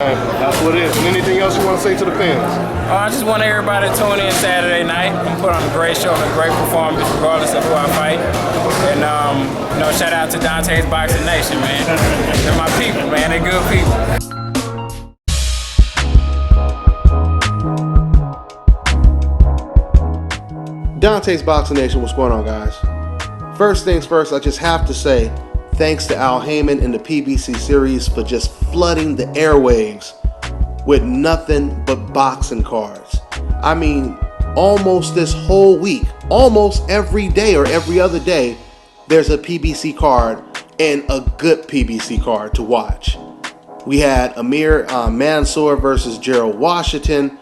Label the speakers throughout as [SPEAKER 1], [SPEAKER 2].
[SPEAKER 1] That's what it is. And anything else you want to say to the fans?
[SPEAKER 2] I just want everybody to tune in Saturday night and put on a great show and a great performance, regardless of who I fight. And shout out to Dante's Boxing Nation, man. They're my people, man. They're good people.
[SPEAKER 1] Dante's Boxing Nation, what's going on, guys? First things first, I just have to say thanks to Al Heyman and the PBC series for just flooding the airwaves with nothing but boxing cards. I mean, almost this whole week, almost every day or every other day, there's a PBC card and a good PBC card to watch. We had Amir Mansour versus Gerald Washington.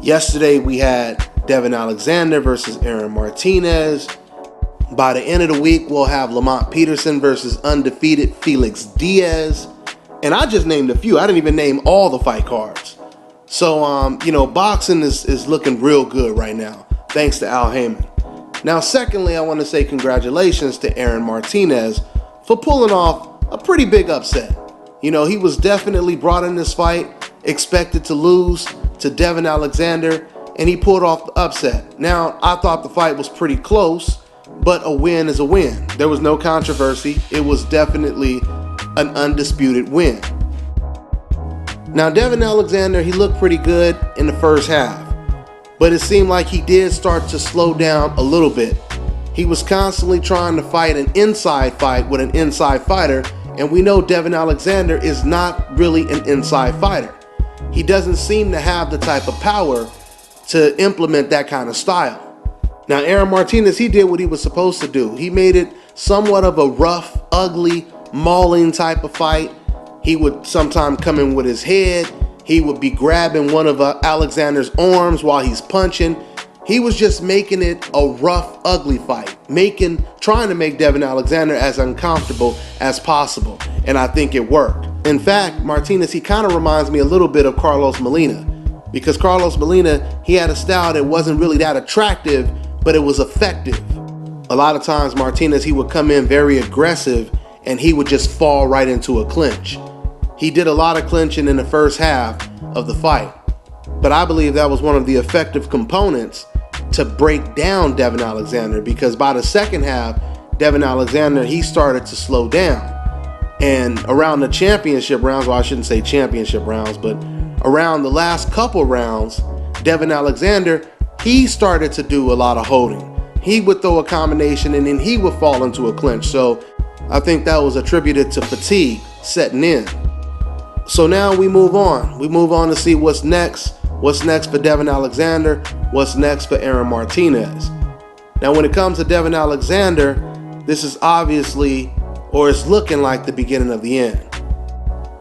[SPEAKER 1] Yesterday we had Devon Alexander versus Aron Martinez. By the end of the week, we'll have Lamont Peterson versus undefeated Felix Diaz. And I just named a few. I didn't even name all the fight cards. So, boxing is looking real good right now, thanks to Al Heyman. Now, secondly, I want to say congratulations to Aron Martinez for pulling off a pretty big upset. He was definitely brought in this fight, expected to lose to Devon Alexander, and he pulled off the upset. Now, I thought the fight was pretty close, but a win is a win. There was no controversy. It was definitely an undisputed win. Now, Devon Alexander, he looked pretty good in the first half, but it seemed like he did start to slow down a little bit. He was constantly trying to fight an inside fight with an inside fighter, and we know Devon Alexander is not really an inside fighter. He doesn't seem to have the type of power to implement that kind of style. Now, Aron Martinez, he did what he was supposed to do. He made it somewhat of a rough, ugly, mauling type of fight. He would sometimes come in with his head. He would be grabbing one of Alexander's arms while he's punching. He was just making it a rough, ugly fight, trying to make Devon Alexander as uncomfortable as possible. And I think it worked. In fact, Martinez, he kind of reminds me a little bit of Carlos Molina, because Carlos Molina, he had a style that wasn't really that attractive, but it was effective. A lot of times Martinez, he would come in very aggressive and he would just fall right into a clinch. He did a lot of clinching in the first half of the fight, but I believe that was one of the effective components to break down Devon Alexander, because by the second half, Devon Alexander, he started to slow down. And around the championship rounds, well, I shouldn't say championship rounds, but around the last couple rounds, Devon Alexander, he started to do a lot of holding. He would throw a combination and then he would fall into a clinch. So I think that was attributed to fatigue setting in. So now we move on. We move on to see what's next. What's next for Devon Alexander? What's next for Aron Martinez? Now, when it comes to Devon Alexander, this is obviously, or it's looking like, the beginning of the end.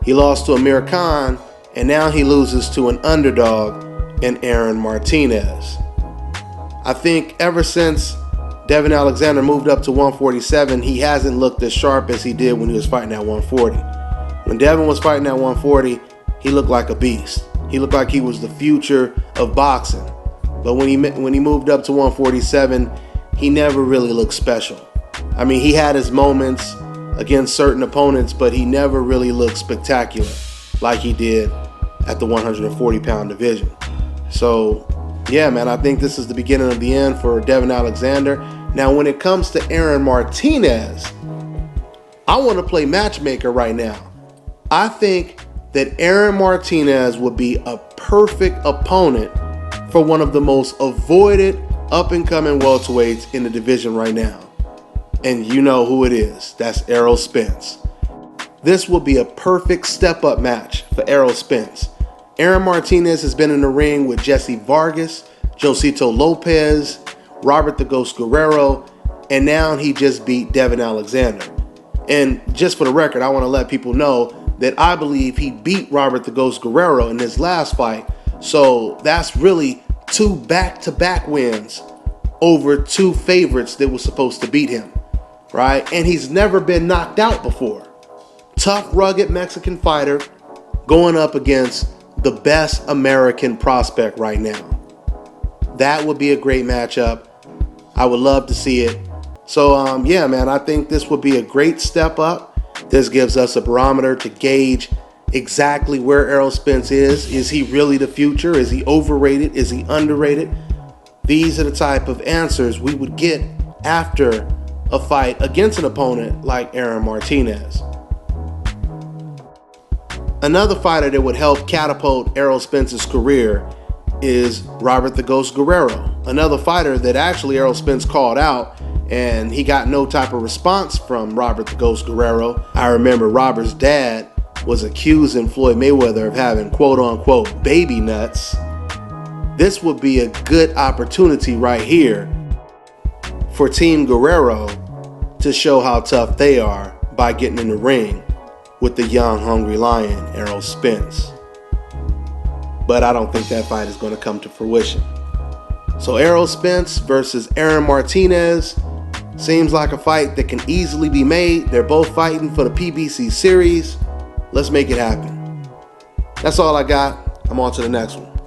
[SPEAKER 1] He lost to Amir Khan, and now he loses to an underdog in Aron Martinez. I think ever since Devon Alexander moved up to 147, he hasn't looked as sharp as he did when he was fighting at 140. When Devon was fighting at 140, he looked like a beast. He looked like he was the future of boxing. But when he moved up to 147, he never really looked special. I mean, he had his moments against certain opponents, but he never really looked spectacular like he did at the 140-pound division. So, yeah, man, I think this is the beginning of the end for Devon Alexander. Now, when it comes to Aron Martinez, I want to play matchmaker right now. I think that Aron Martinez would be a perfect opponent for one of the most avoided up-and-coming welterweights in the division right now. And you know who it is. That's Errol Spence. This will be a perfect step-up match for Errol Spence. Aron Martinez has been in the ring with Jesse Vargas, Josito Lopez, Robert the Ghost Guerrero, and now he just beat Devon Alexander. And just for the record, I want to let people know that I believe he beat Robert the Ghost Guerrero in his last fight. So that's really 2 back-to-back wins over 2 favorites that were supposed to beat him, right? And he's never been knocked out before. Tough, rugged Mexican fighter going up against the best American prospect right now. That would be a great matchup. I would love to see it. So, yeah, man, I think this would be a great step up. This gives us a barometer to gauge exactly where Errol Spence is. Is he really the future? Is he overrated? Is he underrated? These are the type of answers we would get after a fight against an opponent like Aron Martinez. Another fighter that would help catapult Errol Spence's career is Robert the Ghost Guerrero. Another fighter that actually Errol Spence called out, and he got no type of response from Robert the Ghost Guerrero. I remember Robert's dad was accusing Floyd Mayweather of having quote-unquote baby nuts. This would be a good opportunity right here for Team Guerrero to show how tough they are by getting in the ring with the young, hungry lion, Errol Spence. But I don't think that fight is going to come to fruition. So Errol Spence versus Aron Martinez seems like a fight that can easily be made. They're both fighting for the PBC series. Let's make it happen. That's all I got. I'm on to the next one.